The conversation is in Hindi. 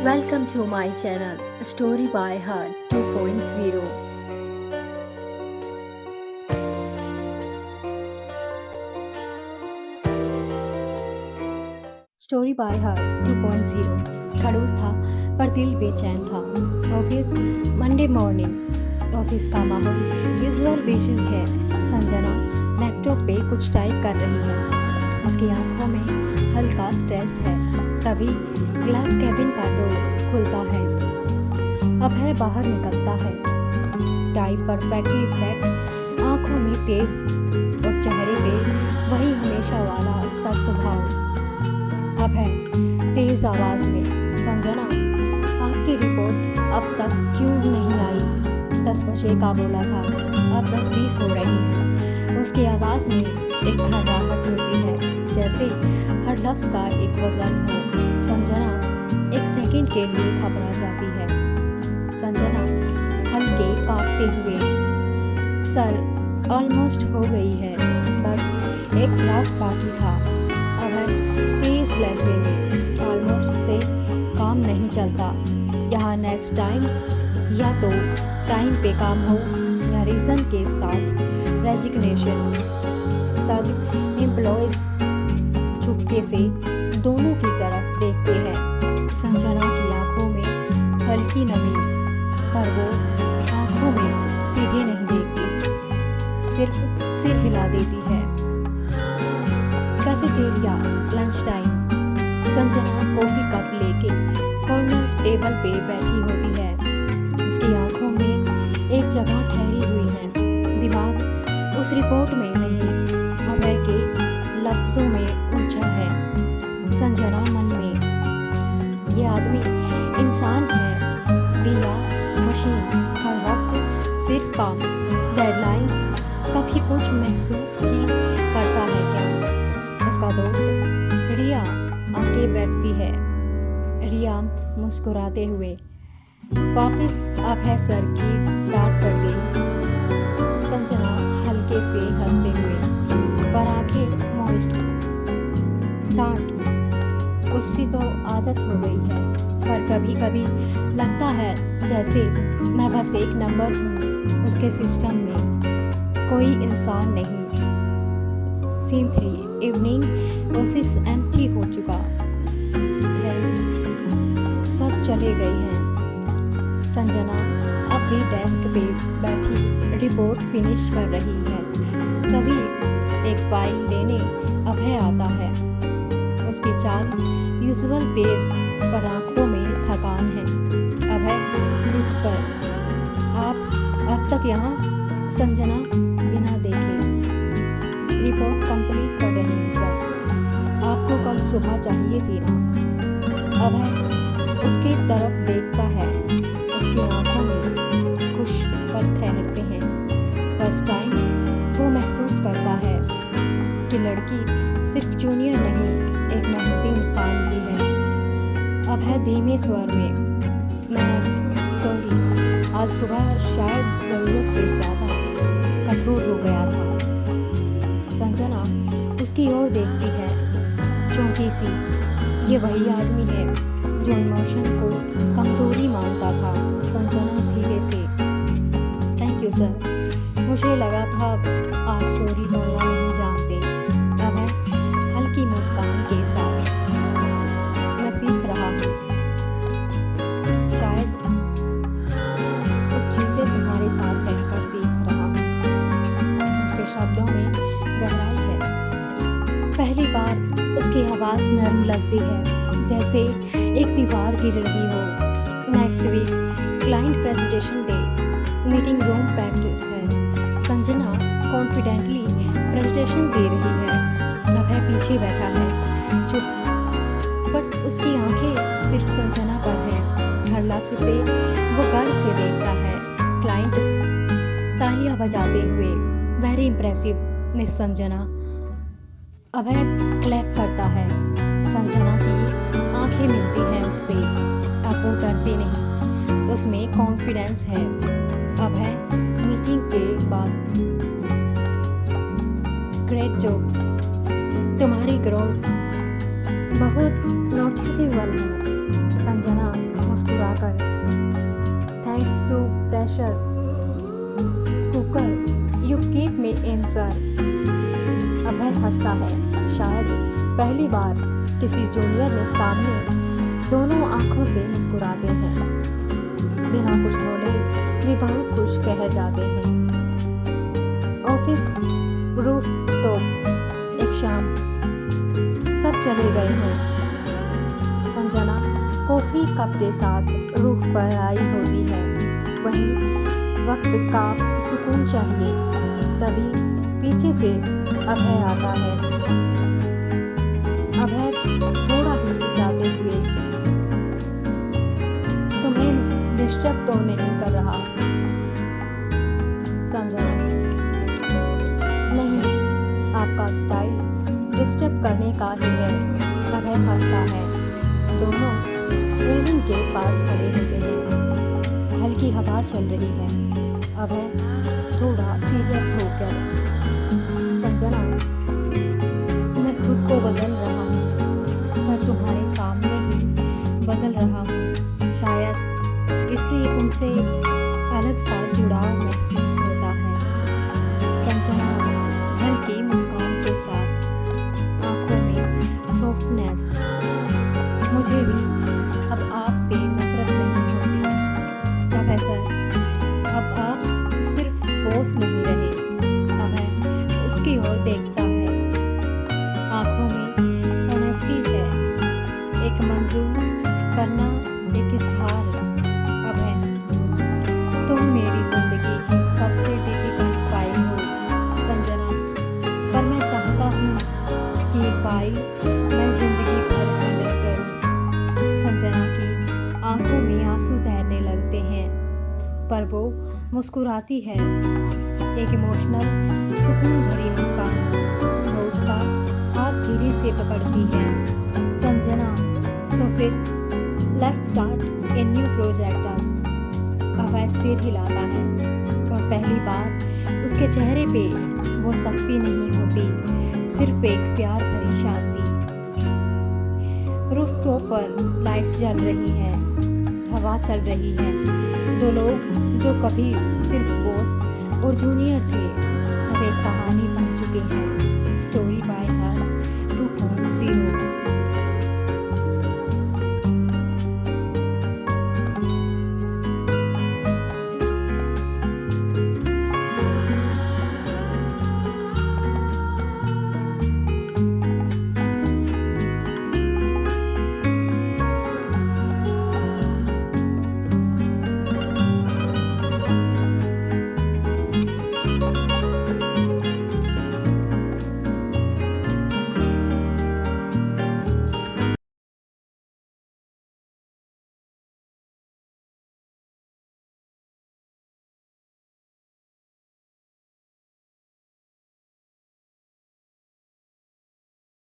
Welcome to my channel, Story by Her 2.0. Story by हर 2.0। खड़ूस था पर दिल बेचैन था। Office Monday morning. ऑफिस का माहौल यूजुअल बेसिस है। संजना लैपटॉप पे कुछ टाइप कर रही है। उसकी आंखों में हल्का स्ट्रेस है। तभी ग्लास कैबिन का डोर खुलता है। अभय बाहर निकलता है। टाई परफेक्टली सेट, आंखों में तेज और चेहरे पे वही हमेशा वाला सख्त भाव। अभय तेज आवाज में, संजना आपकी रिपोर्ट अब तक क्यों नहीं आई? 10 बजे का बोला था, अब 10:20 हो रही है। उसकी आवाज़ में एक घबराहट होती है, जैसे हर लफ्ज़ का एक वजन हो। संजना एक सेकंड के लिए घबरा जाती है। संजना हल्के कांपते हुए, सर ऑलमोस्ट हो गई है, बस एक ड्राफ्ट बाकी था। अभय तेज लहजे में, ऑलमोस्ट से काम नहीं चलता। यहाँ नेक्स्ट टाइम या तो टाइम पे काम हो या रीज़न के साथ रेजिग्नेशन। सब एम्प्लॉयज़ चुपके से दोनों की तरफ देखते हैं। संजना की आंखों में हल्की नमी, पर वो आंखों में सीधे नहीं देखती, सिर्फ सिर हिला देती है। Cafeteria lunch time. Sanjana coffee cup लेके कॉर्नर टेबल पे बैठी होती है। उसकी आंखों में एक जगह ठहरी हुई है। दिमाग उस रिपोर्ट में नहीं, अभय के लफ्जों में उलझा है। संजना मन में, ये आदमी इंसान है या मशीन? हर वक्त सिर्फ काम, डेडलाइंस। कभी कुछ महसूस भी करता है क्या? उसका दोस्त रिया आके बैठती है। रिया मुस्कुराते हुए, वापस अभय सर की डांट पड़ गई। संजना हल्के से हंसते हुए, पर आंखें मोइस्ट। डांट उससे तो आदत हो गई है, पर कभी कभी लगता है जैसे मैं बस एक नंबर हूँ उसके सिस्टम में, कोई इंसान नहीं। Scene 3 evening. ऑफिस एम्प्टी हो चुका है, सब चले गए हैं। संजना अब भी डेस्क पे बैठी रिपोर्ट फिनिश कर रही है। तभी एक फाइल लेने अभय आता है। उसकी चाल यूजुअल तेज, पर आंखों में थकान है। अभय रुककर, आप अब तक यहाँ? संजना बिना देखे, रिपोर्ट कंप्लीट कर रही हूँ सर, आपको कल सुबह चाहिए थी ना? अभय उसकी तरफ देखता है। उसकी आंखों में कुछ पल ठहरते हैं। फर्स्ट टाइम वो महसूस करता है कि लड़की सिर्फ जूनियर नहीं, एक मेहनती इंसान भी है। अभय धीमे स्वर में, मैं सॉरी, आज सुबह शायद ज़रूरत से ज़्यादा कठोर हो गया था। संजना उसकी ओर देखती है, चौंकी सी। ये वही आदमी है जो इमोशन को कमज़ोरी मानता था। संजना धीरे से, थैंक यू सर, मुझे लगा था आप सॉरी बोलना नहीं जानते। अभय हल्की मुस्कान के साथ, मैं सीख रहा हूँ, शायद कुछ चीज़ें तुम्हारे साथ रहकर सीख रहा हूँ। उसके शब्दों में गहराई है। पहली बार उसकी आवाज़ नरम लगती है, जैसे एक दीवार गिर रही हो। Next week client presentation day. Meeting room packed है। संजना कॉन्फिडेंटली प्रेजेंटेशन दे रही है। अभय पीछे बैठा है, चुप, बट उसकी आंखें सिर्फ संजना पर हैं। हर लफ्ज़ पे वो गर्व से देखता है। क्लाइंट तालियां बजाते हुए, वेरी इम्प्रेसिव मिस संजना। अभय क्लैप करता है। संजना की आंखें मिलती हैं उससे। अब वो डरते नहीं, उसमें कॉन्फिडेंस है। अभय मीटिंग के बाद, ग्रेट जॉब, तुम्हारी ग्रोथ बहुत नोटिसेबल है। संजना मुस्कुराकर, thanks to pressure cooker you keep me in sir. Abhay हंसता है, शायद पहली बार किसी जूनियर ने सामने दोनों आंखों से मुस्कुराते हैं। बिना कुछ बोले वे बहुत कुछ कह जाते हैं। ऑफिस रूफ टॉप एक शाम सब चले गए हैं। संजना कॉफी कप के साथ रूफ पर आई होती है। वहीं वक्त का सुकून चाहिए, तभी पीछे से अभय आता है। अभय थोड़ा हिचकिचाते हुए, तुम्हें डिस्टर्ब तो नहीं कर रहा? संजना, नहीं, आपका स्टाइल डिस्टर्ब करने का ही है। अभय हंसता है। दोनों रेलिंग के पास खड़े होते हैं। हल्की हवा चल रही है। अभय थोड़ा सीरियस होकर, संजना, मैं खुद को बदल रहा हूँ, पर तुम्हारे सामने ही बदल रहा हूँ। शायद इसलिए तुमसे अलग सा जुड़ाव महसूस होता है। संजना हल्की मुस्कान के साथ, आंखों में सॉफ्टनेस। मुझे भी अब आप पे नफरत नहीं होती। प्रोफेसर, अब आप सिर्फ बॉस नहीं रहे। अभय उसकी ओर देखता है। आंखों में ऑनेस्टी है, एक मंजूर करना, एक इजहार। अभय, तुम मेरी जिंदगी की सबसे डिफिकल्ट फाइल हो संजना, पर मैं चाहता हूँ कि ये फाइल मैं जिंदगी भर हैंडल करूँ। संजना की आंखों में आंसू तैरने लगते हैं, पर वो मुस्कुराती है, एक इमोशनल सुकून भरी मुस्कान। वो उसका हाथ धीरे से पकड़ती है। संजना, तो फिर let's start a new project. Abhay सिर हिलाता है और पहली बार उसके चेहरे पे वो सख्ती नहीं होती, सिर्फ एक प्यार भरी शांति। रूफटॉप पर लाइट्स जल रही है, हवा चल रही है। दो लोग जो कभी सिर्फ बॉस और जूनियर थे, अब एक कहानी बन चुके हैं। Story by her 2.0।